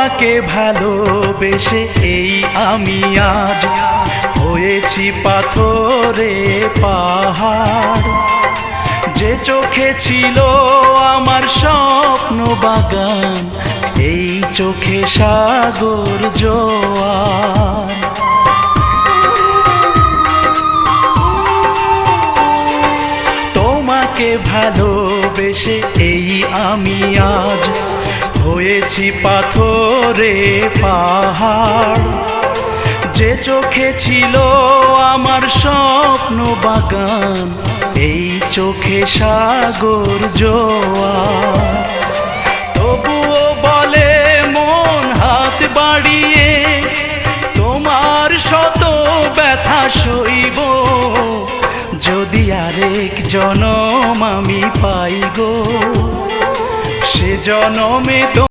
তোমাকে ভালোবেসে এই আমি আজ হয়েছি পাথরে পাহাড়। যে চোখে ছিল আমার স্বপ্ন বাগান, এই চোখে সাগর জোয়ার। তোমাকে ভালোবেসে এই আমি আজ হয়েছি পাথরে পাহাড়। যে চোখে ছিল আমার স্বপ্ন বাগান, এই চোখে সাগর জোয়ার। তবুও বলে মন হাত বাড়িয়ে, তোমার শত ব্যথা সইব, যদি আরেক জনম আমি পাই গো, সে জনমে